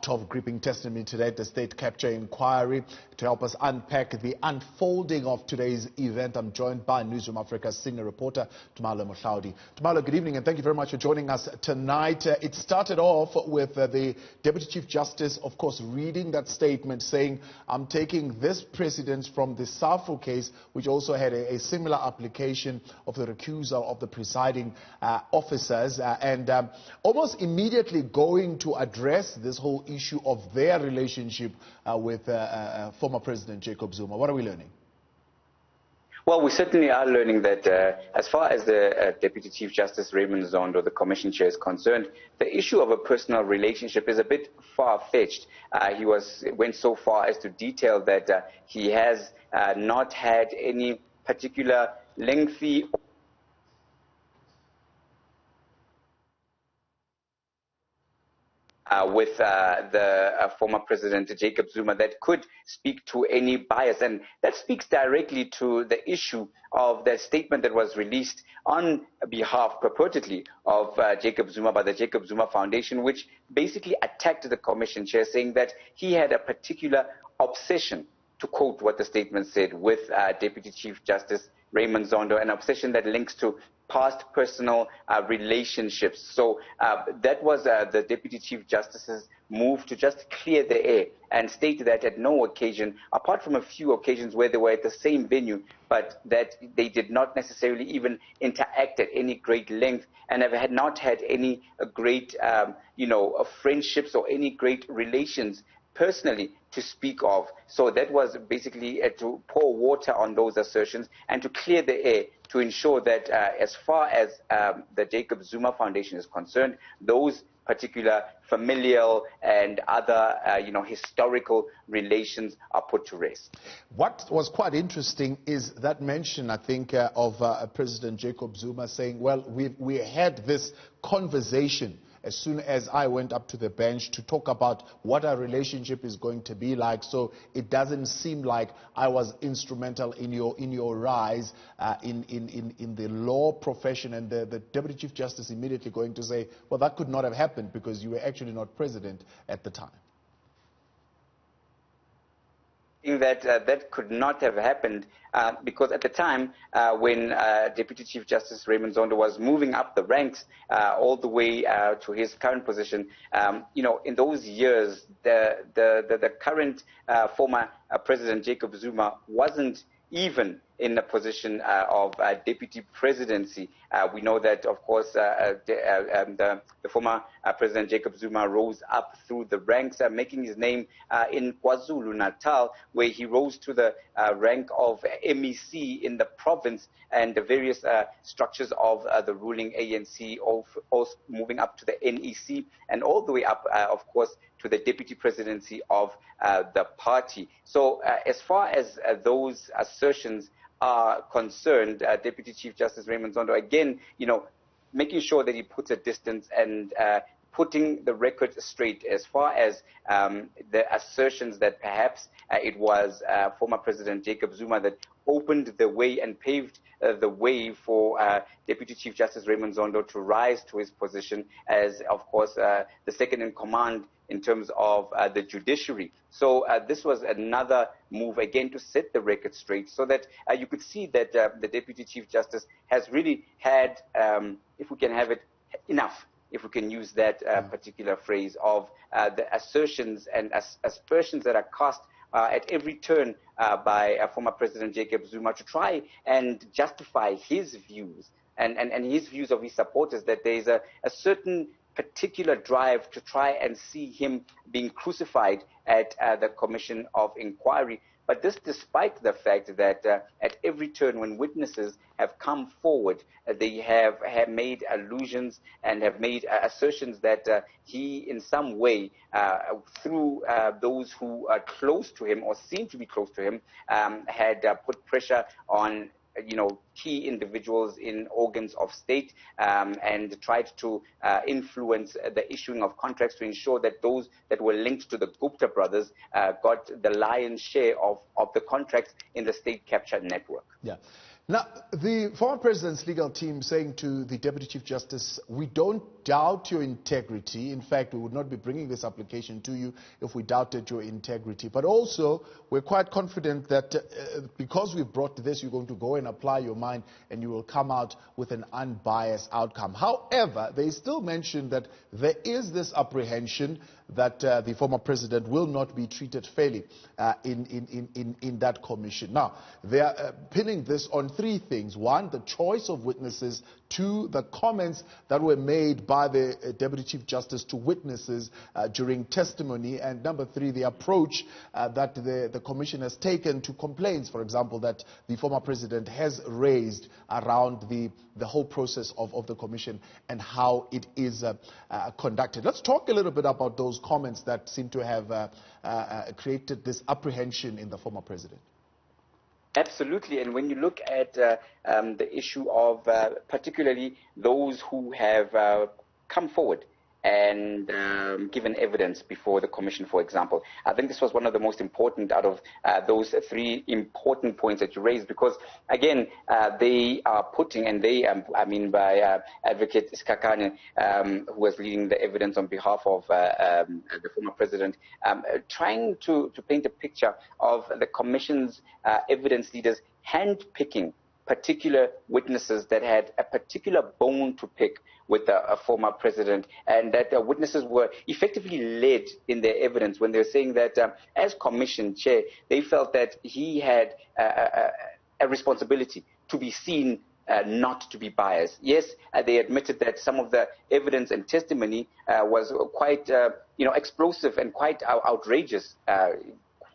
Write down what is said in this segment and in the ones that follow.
lot of gripping testimony today at the state capture inquiry. To help us unpack the unfolding of today's event, I'm joined by Newzroom Afrika's senior reporter, Thabo Mdluli. Thabo, good evening and thank you very much for joining us tonight. It started off with the Deputy Chief Justice, of course, reading that statement saying, I'm taking this precedent from the Safo case, which also had a similar application of the recusal of the presiding officers, and almost immediately going to address this whole issue of their relationship with former President Jacob Zuma. What are we learning? Well, we certainly are learning that as far as the Deputy Chief Justice Raymond Zondo, the Commission Chair, is concerned, the issue of a personal relationship is a bit far-fetched. He went so far as to detail that he has not had any particular lengthy with the former President Jacob Zuma that could speak to any bias. And that speaks directly to the issue of the statement that was released on behalf, purportedly, of Jacob Zuma by the Jacob Zuma Foundation, which basically attacked the Commission Chair, saying that he had a particular obsession, to quote what the statement said, with Deputy Chief Justice Raymond Zondo, an obsession that links to past personal relationships. So that was the Deputy Chief Justice's move to just clear the air and state that at no occasion, apart from a few occasions where they were at the same venue, but that they did not necessarily even interact at any great length and had not had any great, friendships or any great relations personally to speak of. So that was basically to pour water on those assertions and to clear the air, to ensure that as far as the Jacob Zuma Foundation is concerned, those particular familial and other historical relations are put to rest. What was quite interesting is that mention, I think, of President Jacob Zuma saying, well, we had this conversation as soon as I went up to the bench to talk about what our relationship is going to be like, so it doesn't seem like I was instrumental in your rise in the law profession. And the Deputy Chief Justice immediately going to say, well, that could not have happened because you were actually not president at the time. That could not have happened because at the time when Deputy Chief Justice Raymond Zondo was moving up the ranks all the way to his current position, in those years, the current former President Jacob Zuma wasn't even in the position of deputy presidency. We know that, of course, the former President Jacob Zuma rose up through the ranks, making his name in KwaZulu-Natal, where he rose to the rank of MEC in the province and the various structures of the ruling ANC, also moving up to the NEC and all the way up, of course, to the deputy presidency of the party. So as far as those assertions are concerned, Deputy Chief Justice Raymond Zondo, again, making sure that he puts a distance and putting the record straight as far as the assertions that perhaps it was former President Jacob Zuma that opened the way and paved the way for Deputy Chief Justice Raymond Zondo to rise to his position as, of course, the second in command in terms of the judiciary. So this was another move, again, to set the record straight so that you could see that the Deputy Chief Justice has really had, if we can have it, enough, if we can use that particular phrase, of the assertions and aspersions that are cast at every turn by former President Jacob Zuma to try and justify his views and his views of his supporters, that there is a certain particular drive to try and see him being crucified at the Commission of Inquiry. But this despite the fact that at every turn when witnesses have come forward, they have made allusions and have made assertions that he in some way, through those who are close to him or seem to be close to him, had put pressure on key individuals in organs of state and tried to influence the issuing of contracts to ensure that those that were linked to the Gupta brothers got the lion's share of the contracts in the state capture network. Yeah. Now, the former president's legal team saying to the Deputy Chief Justice, we don't doubt your integrity. In fact, we would not be bringing this application to you if we doubted your integrity. But also, we're quite confident that because we've brought this, you're going to go and apply your mind and you will come out with an unbiased outcome. However, they still mention that there is this apprehension that the former president will not be treated fairly in that commission. Now, they are pinning this on three things. One, the choice of witnesses. Two, the comments that were made by the Deputy Chief Justice to witnesses during testimony. And number three, the approach that the commission has taken to complaints, for example, that the former president has raised around the whole process of the commission and how it is conducted. Let's talk a little bit about those comments that seem to have created this apprehension in the former president. Absolutely, and when you look at the issue of particularly those who have come forward and given evidence before the commission, for example, I think this was one of the most important out of those three important points that you raised, because again, they are putting, and they, I mean by Advocate Skakane, who was leading the evidence on behalf of the former president, trying to paint a picture of the commission's evidence leaders handpicking particular witnesses that had a particular bone to pick with a former president, and that the witnesses were effectively led in their evidence when they were saying that as commission chair, they felt that he had a responsibility to be seen not to be biased. Yes, they admitted that some of the evidence and testimony was quite explosive and quite outrageous,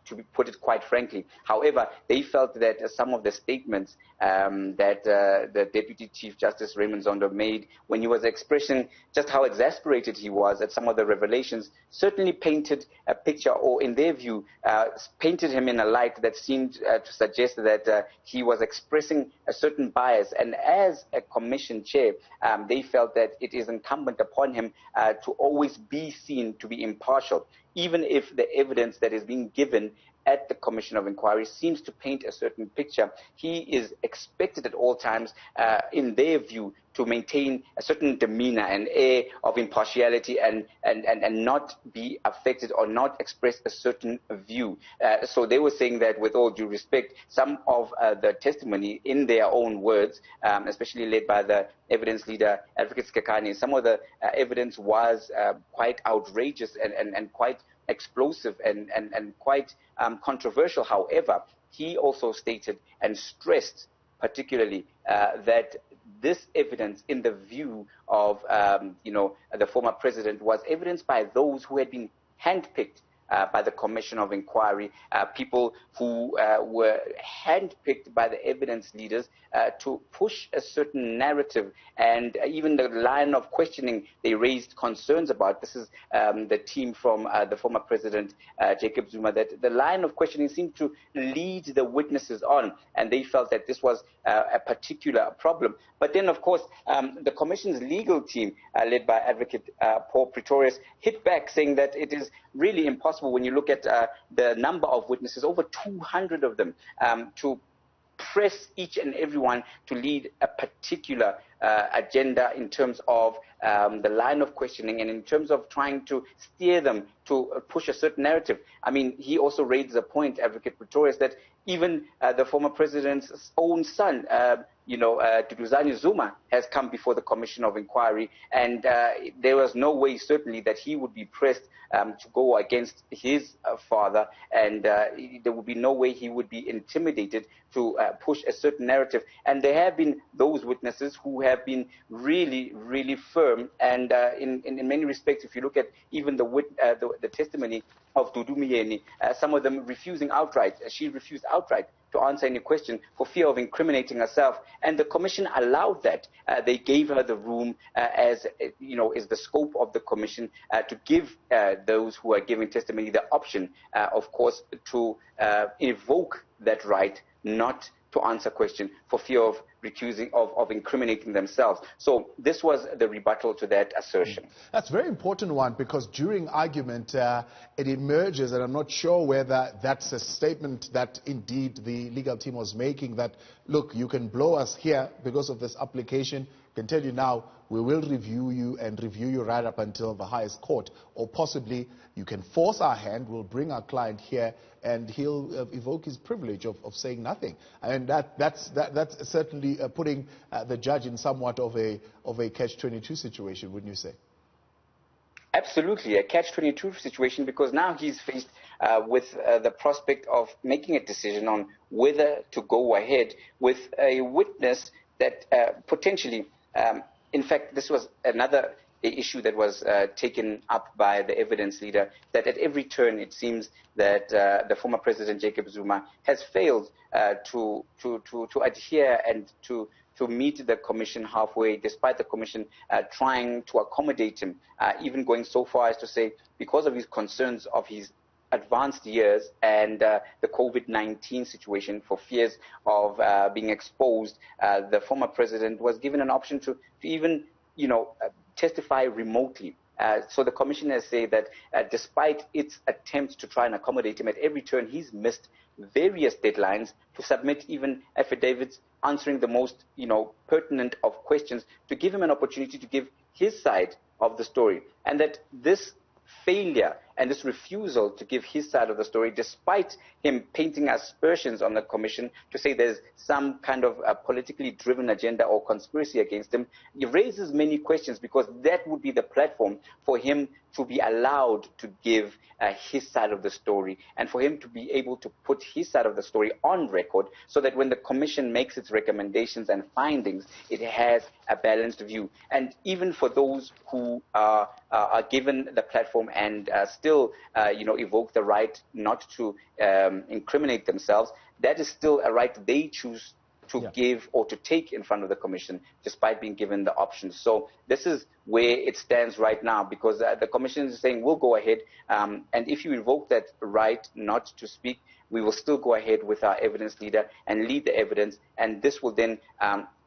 to put it quite frankly. However, they felt that some of the statements that the Deputy Chief Justice Raymond Zondo made when he was expressing just how exasperated he was at some of the revelations certainly painted a picture, or in their view, painted him in a light that seemed to suggest that he was expressing a certain bias. And as a commission chair, they felt that it is incumbent upon him to always be seen to be impartial, even if the evidence that is being given at the Commission of Inquiry seems to paint a certain picture. He is expected at all times, in their view, to maintain a certain demeanor and air of impartiality and not be affected or not express a certain view. So they were saying that, with all due respect, some of the testimony, in their own words, especially led by the evidence leader, Advocate Skakane, some of the evidence was quite outrageous and quite explosive and quite controversial. However, he also stated and stressed particularly that this evidence, in the view of the former president, was evidenced by those who had been handpicked by the Commission of Inquiry, people who were handpicked by the evidence leaders to push a certain narrative, and even the line of questioning they raised concerns about. This is the team from the former president, Jacob Zuma, that the line of questioning seemed to lead the witnesses on, and they felt that this was a particular problem. But then, of course, the Commission's legal team, led by Advocate Paul Pretorius, hit back, saying that it is really impossible when you look at the number of witnesses, over 200 of them, to press each and everyone to lead a particular agenda in terms of the line of questioning and in terms of trying to steer them to push a certain narrative. I mean, he also raised the point, Advocate Pretorius, that even the former president's own son, Ndletyana Zuma, has come before the Commission of Inquiry, and there was no way, certainly, that he would be pressed to go against his father, and there would be no way he would be intimidated to push a certain narrative. And there have been those witnesses who have been really, really firm, and in many respects, if you look at even the testimony of Dudu Myeni, some of them refusing outright. She refused outright to answer any question for fear of incriminating herself, and the commission allowed that. They gave her the room, as is the scope of the commission, to give those who are giving testimony the option, of course, to invoke that right not to answer question for fear of of incriminating themselves. So this was the rebuttal to that assertion. That's a very important one, because during argument it emerges, and I'm not sure whether that's a statement that indeed the legal team was making, that look, you can blow us here because of this application. I can tell you now, we will review you and review you right up until the highest court, or possibly you can force our hand, we'll bring our client here and he'll evoke his privilege of saying nothing. And that's certainly putting the judge in somewhat of a catch-22 situation, wouldn't you say? Absolutely, a catch-22 situation, because now he's faced with the prospect of making a decision on whether to go ahead with a witness that potentially, in fact, this was another issue that was taken up by the evidence leader, that at every turn it seems that the former president Jacob Zuma has failed to adhere and to meet the commission halfway, despite the commission trying to accommodate him, even going so far as to say, because of his concerns of his advanced years and the COVID-19 situation, for fears of being exposed, the former president was given an option to even, testify remotely. So the commissioners say that despite its attempts to try and accommodate him at every turn, he's missed various deadlines to submit even affidavits answering the most, pertinent of questions, to give him an opportunity to give his side of the story. And that this failure and this refusal to give his side of the story, despite him painting aspersions on the commission to say there's some kind of a politically driven agenda or conspiracy against him, it raises many questions, because that would be the platform for him to be allowed to give his side of the story, and for him to be able to put his side of the story on record, so that when the commission makes its recommendations and findings, it has a balanced view. And even for those who are given the platform and still, evoke the right not to incriminate themselves, that is still a right they choose to give or to take in front of the commission, despite being given the options. So this is where it stands right now, because the commission is saying, we'll go ahead, and if you invoke that right not to speak, we will still go ahead with our evidence leader and lead the evidence, and this will then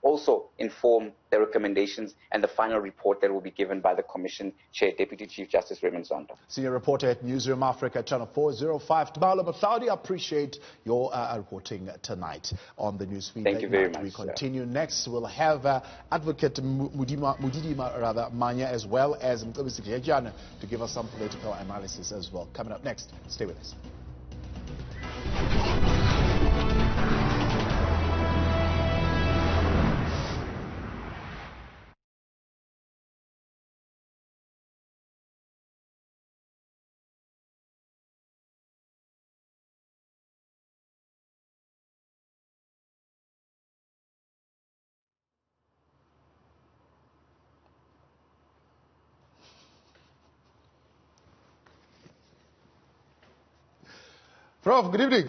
also inform the recommendations and the final report that will be given by the Commission Chair, Deputy Chief Justice Raymond Zondo. Senior reporter at Newzroom Afrika, Channel 405. Thabo Mdluli, appreciate your reporting tonight on the newsfeed. Thank you very much. We continue. Next, we'll have Advocate Modidima, Mannya, as well as Mcebisi to give us some political analysis as well. Coming up next, stay with us. Prof, good evening.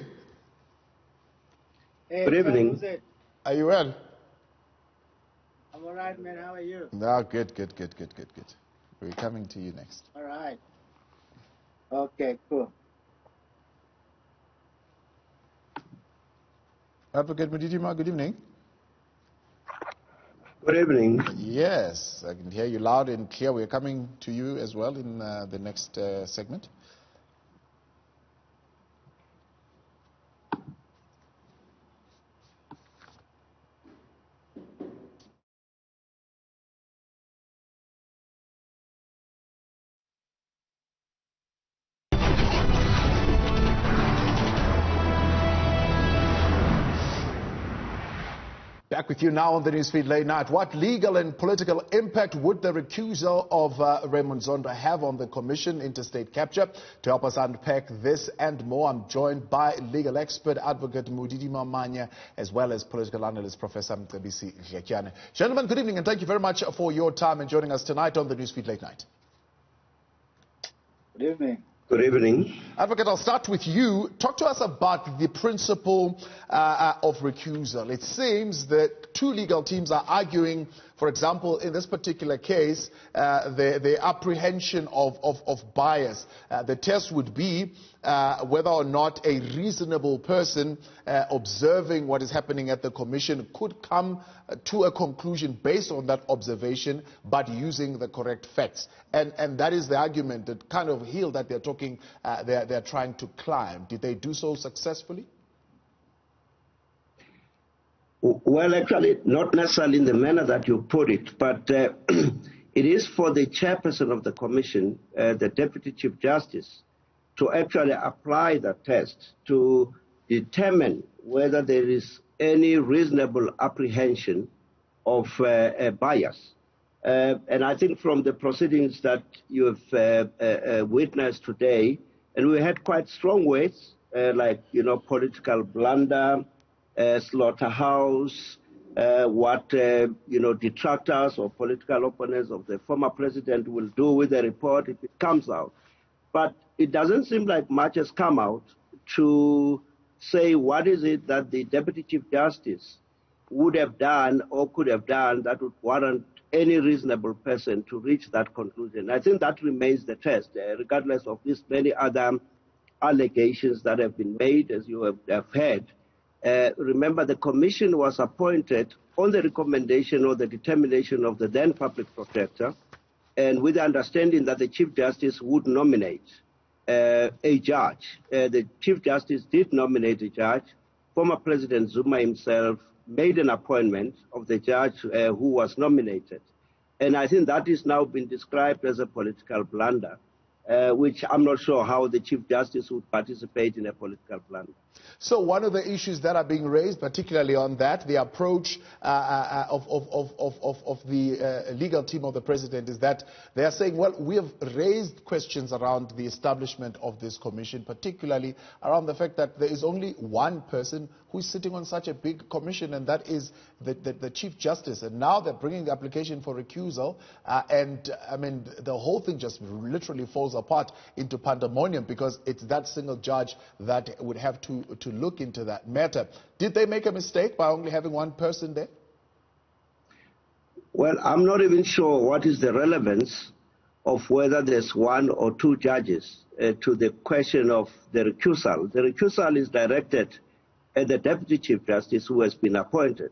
Hey, good evening. Are you well? I'm all right, man. How are you? No, good. We're coming to you next. All right. Okay, cool. Advocate Modidima, good evening. Good evening. Yes, I can hear you loud and clear. We're coming to you as well in the next segment. Back with you now on the Newsfeed Late Night. What legal and political impact would the recusal of Raymond Zondo have on the Commission Interstate Capture? To help us unpack this and more, I'm joined by legal expert Advocate Modidima Mannya, as well as political analyst Professor Mcebisi. Gentlemen, good evening, and thank you very much for your time and joining us tonight on the Newsfeed Late Night. Good evening. Good evening. Advocate, I'll start with you. Talk to us about the principle of recusal. It seems that two legal teams are arguing, for example, in this particular case, the apprehension of bias. The test would be whether or not a reasonable person observing what is happening at the commission could come to a conclusion based on that observation, but using the correct facts. And that is the argument, that kind of hill that they're talking, they're trying to climb. Did they do so successfully? Well, actually, not necessarily in the manner that you put it, but it is for the chairperson of the commission, the Deputy Chief Justice, to actually apply the test to determine whether there is any reasonable apprehension of a bias. And I think from the proceedings that you have witnessed today, and we had quite strong words like, political blunder, slaughterhouse, what, detractors or political opponents of the former president will do with the report if it comes out. But it doesn't seem like much has come out to say what is it that the Deputy Chief Justice would have done or could have done that would warrant any reasonable person to reach that conclusion. I think that remains the test, regardless of these many other allegations that have been made, as you have heard. Remember, the commission was appointed on the recommendation or the determination of the then public protector, and with the understanding that the Chief Justice would nominate a judge. The Chief Justice did nominate a judge. Former President Zuma himself made an appointment of the judge who was nominated. And I think that is now been described as a political blunder, which I'm not sure how the Chief Justice would participate in a political blunder. So one of the issues that are being raised, particularly on that, the approach of the legal team of the president, is that they are saying, well, we have raised questions around the establishment of this commission, particularly around the fact that there is only one person who's sitting on such a big commission, and that is the Chief Justice. And now they're bringing the application for recusal, and I mean, the whole thing just literally falls apart into pandemonium, because it's that single judge that would have to look into that matter. Did they make a mistake by only having one person there? Well, I'm not even sure what is the relevance of whether there's one or two judges to the question of the recusal. The recusal is directed at the Deputy Chief Justice who has been appointed.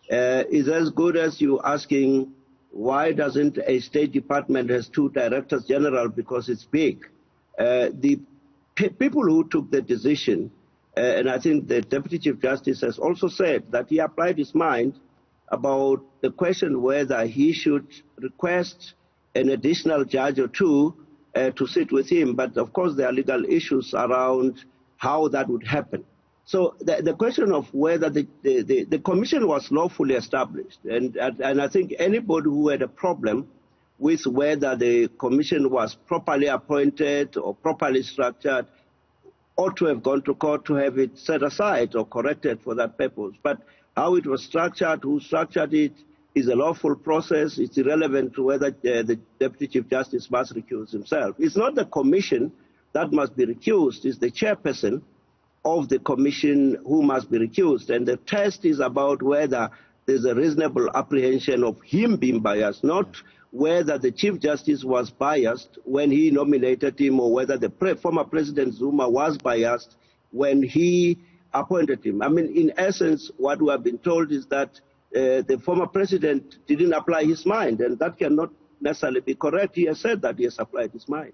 It's as good as you asking, why doesn't a State Department has two Directors General because it's big? The people who took the decision, and I think the Deputy Chief Justice has also said that he applied his mind about the question whether he should request an additional judge or two to sit with him. But of course, there are legal issues around how that would happen. So the question of whether the commission was lawfully established, and I think anybody who had a problem with whether the commission was properly appointed or properly structured ought to have gone to court to have it set aside or corrected for that purpose. But how it was structured, who structured it, is a lawful process. It's irrelevant to whether the Deputy Chief Justice must recuse himself. It's not the commission that must be recused. It's the chairperson of the commission who must be recused. And the test is about whether there's a reasonable apprehension of him being biased, not whether the Chief Justice was biased when he nominated him, or whether the former President Zuma was biased when he appointed him. I mean, in essence, what we have been told is that the former president didn't apply his mind, and that cannot necessarily be correct. He has said that he has applied his mind.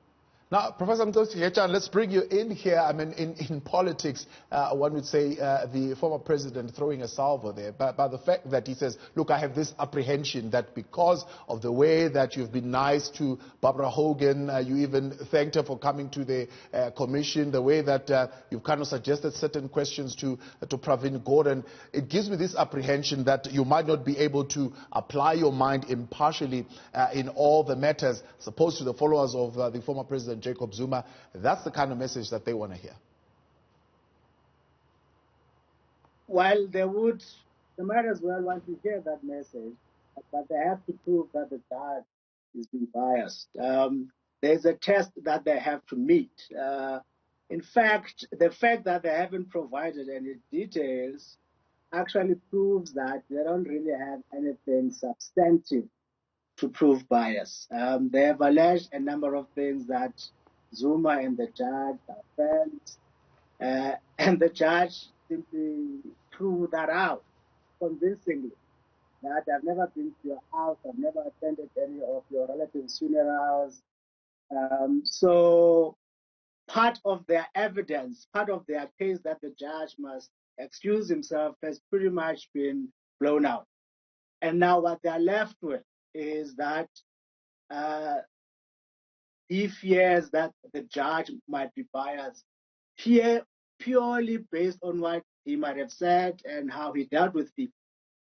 Now, Professor Ndletyana, let's bring you in here. I mean, in politics, one would say the former president throwing a salvo there, by the fact that he says, look, I have this apprehension that because of the way that you've been nice to Barbara Hogan, you even thanked her for coming to the commission, the way that you've kind of suggested certain questions to Pravin Gordhan, it gives me this apprehension that you might not be able to apply your mind impartially in all the matters, as opposed to the followers of the former president Jacob Zuma. That's the kind of message that they want to hear. Well, they might as well want to hear that message, but they have to prove that the judge is being biased. there's a test that they have to meet. In fact, the fact that they haven't provided any details actually proves that they don't really have anything substantive to prove bias. They have alleged a number of things that Zuma and the judge are friends, and the judge simply threw that out convincingly. That I've never been to your house, I've never attended any of your relatives' funerals. So part of their evidence, part of their case that the judge must excuse himself has pretty much been blown out. And now what they're left with is that he fears that the judge might be biased purely based on what he might have said and how he dealt with people.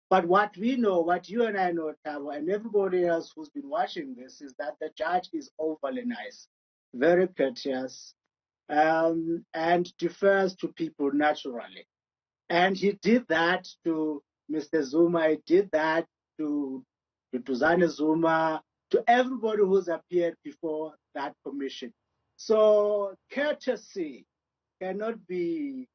But what we know, what you and I know, Thabo, and everybody else who's been watching this, is that the judge is overly nice, very courteous, and defers to people naturally. And he did that to Mr. Zuma, he did that to Ndletyana Zuma, to everybody who's appeared before that commission. So courtesy cannot be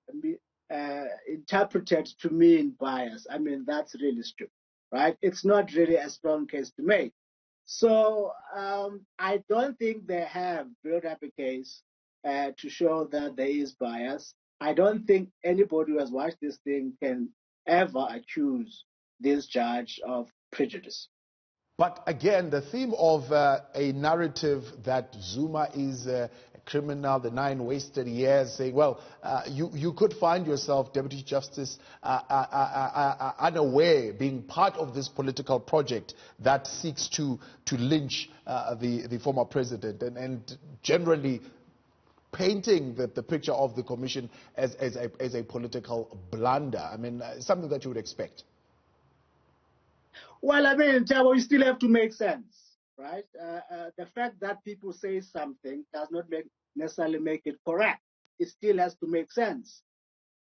interpreted to mean bias. I mean, that's really stupid, right? It's not really a strong case to make. So I don't think they have built up a case to show that there is bias. I don't think anybody who has watched this thing can ever accuse this judge of prejudice. But again, the theme of a narrative that Zuma is a criminal, the 9 wasted years, saying, well, you could find yourself, Deputy Justice, unaware, being part of this political project that seeks to lynch the former president, and generally painting the picture of the commission as a political blunder. I mean, something that you would expect. Well, I mean, Thabo, you still have to make sense, right? The fact that people say something does not necessarily make it correct. It still has to make sense.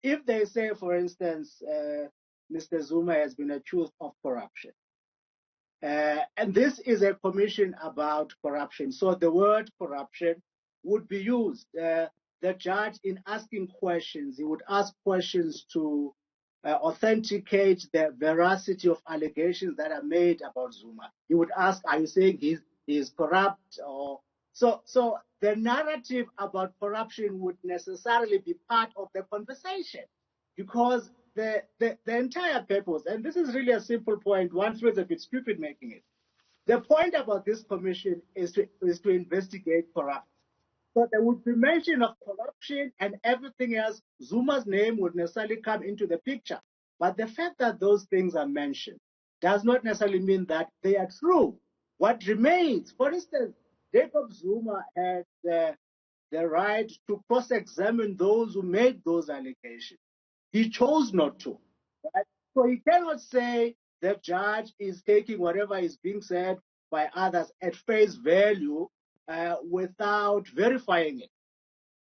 If they say, for instance, Mr. Zuma has been accused of corruption, and this is a commission about corruption, so the word corruption would be used. The judge, in asking questions, he would ask questions to authenticate the veracity of allegations that are made about Zuma. He would ask, are you saying he's corrupt? Or so the narrative about corruption would necessarily be part of the conversation, because the entire purpose, and this is really a simple point, one feels a bit stupid making it. The point about this commission is to investigate corruption. So there would be mention of corruption and everything else. Zuma's name would necessarily come into the picture. But the fact that those things are mentioned does not necessarily mean that they are true. What remains, for instance, Jacob Zuma had the right to cross-examine those who made those allegations. He chose not to. Right? So he cannot say the judge is taking whatever is being said by others at face value without verifying it.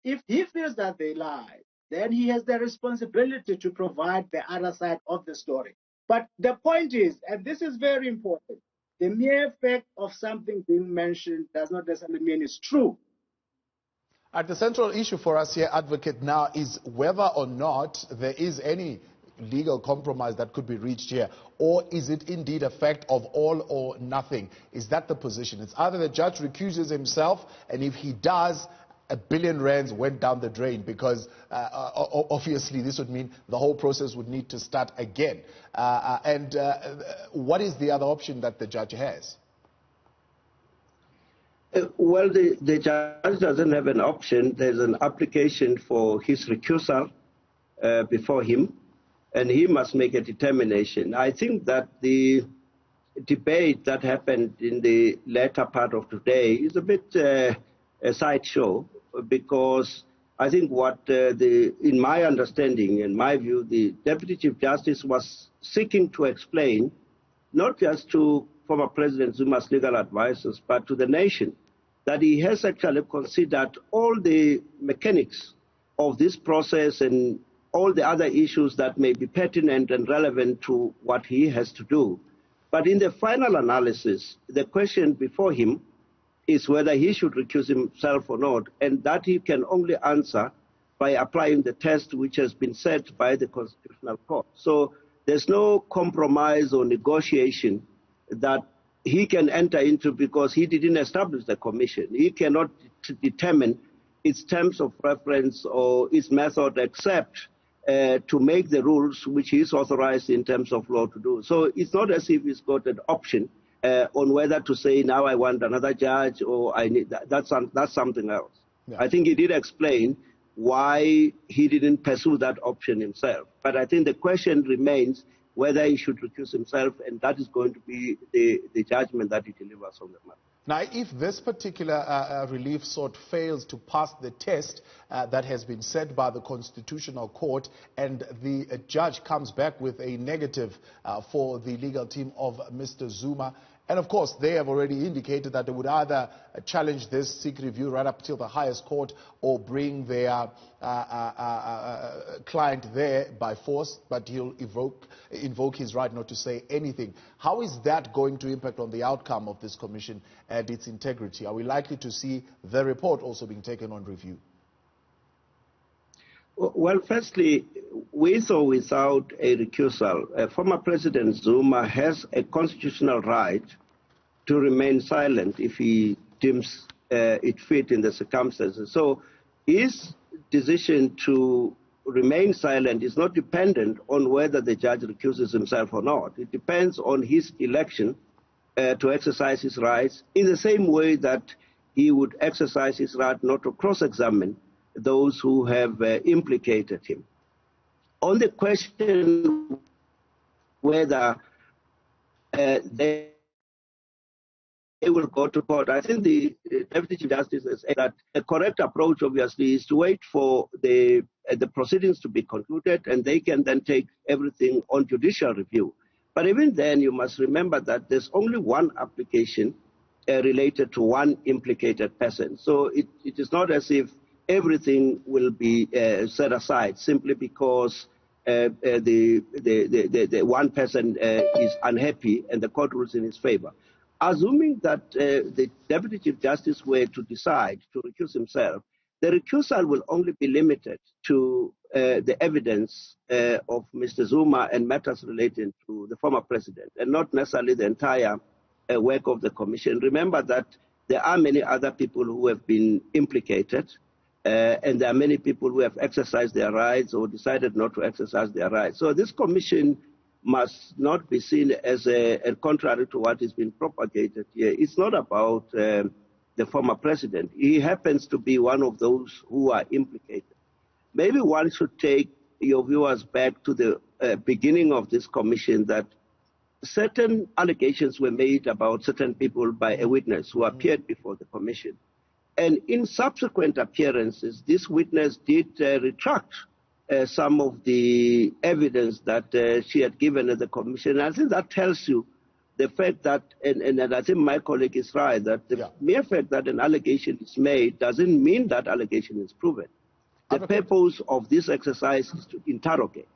If he feels that they lie, then he has the responsibility to provide the other side of the story. But the point is, and this is very important, the mere fact of something being mentioned does not necessarily mean it's true. The central issue for us here, Advocate, now is whether or not there is any legal compromise that could be reached here, or is it indeed a fact of all or nothing? Is that the position? It's either the judge recuses himself, and if he does, R1 billion went down the drain, because obviously this would mean the whole process would need to start again. What is the other option that the judge has? Well, the judge doesn't have an option. There's an application for his recusal before him, and he must make a determination. I think that the debate that happened in the latter part of today is a bit a sideshow, because I think what, in my understanding, in my view, the Deputy Chief Justice was seeking to explain, not just to former President Zuma's legal advisors, but to the nation, that he has actually considered all the mechanics of this process and all the other issues that may be pertinent and relevant to what he has to do. But in the final analysis, the question before him is whether he should recuse himself or not, and that he can only answer by applying the test which has been set by the Constitutional Court. So there's no compromise or negotiation that he can enter into because he didn't establish the commission. He cannot determine its terms of reference or its method except to make the rules which he is authorized in terms of law to do. So it's not as if he's got an option on whether to say, now I want another judge or I need that. That's something else. Yeah. I think he did explain why he didn't pursue that option himself. But I think the question remains whether he should recuse himself, and that is going to be the judgment that he delivers on the matter. Now, if this particular relief sought fails to pass the test that has been set by the Constitutional Court, and the judge comes back with a negative for the legal team of Mr. Zuma, and of course, they have already indicated that they would either challenge this, seek review right up till the highest court, or bring their client there by force, but he'll invoke his right not to say anything. How is that going to impact on the outcome of this commission and its integrity? Are we likely to see the report also being taken on review? Well, firstly, with or without a recusal, former President Zuma has a constitutional right to remain silent if he deems it fit in the circumstances. So his decision to remain silent is not dependent on whether the judge recuses himself or not. It depends on his election to exercise his rights in the same way that he would exercise his right not to cross-examine those who have implicated him. On the question whether they will go to court, I think the Deputy Chief Justice has said that the correct approach, obviously, is to wait for the proceedings to be concluded, and they can then take everything on judicial review. But even then, you must remember that there's only one application related to one implicated person. So it is not as if everything will be set aside simply because the one person is unhappy and the court rules in his favor. Assuming that the Deputy Chief Justice were to decide to recuse himself, the recusal will only be limited to the evidence of Mr. Zuma and matters relating to the former president, and not necessarily the entire work of the commission. Remember that there are many other people who have been implicated, and there are many people who have exercised their rights or decided not to exercise their rights. So this commission must not be seen as contrary to what is being propagated here. It's not about the former president. He happens to be one of those who are implicated. Maybe one should take your viewers back to the beginning of this commission, that certain allegations were made about certain people by a witness who appeared before the commission. And in subsequent appearances, this witness did retract some of the evidence that she had given at the commission. And I think that tells you the fact that, and I think my colleague is right, that the mere fact that an allegation is made doesn't mean that allegation is proven. The purpose of this exercise is to interrogate.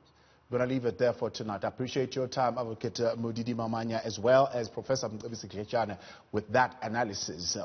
I'm going to leave it there for tonight. I appreciate your time, Advocate Modidima, Mannya, as well as Professor Mcebisi with that analysis.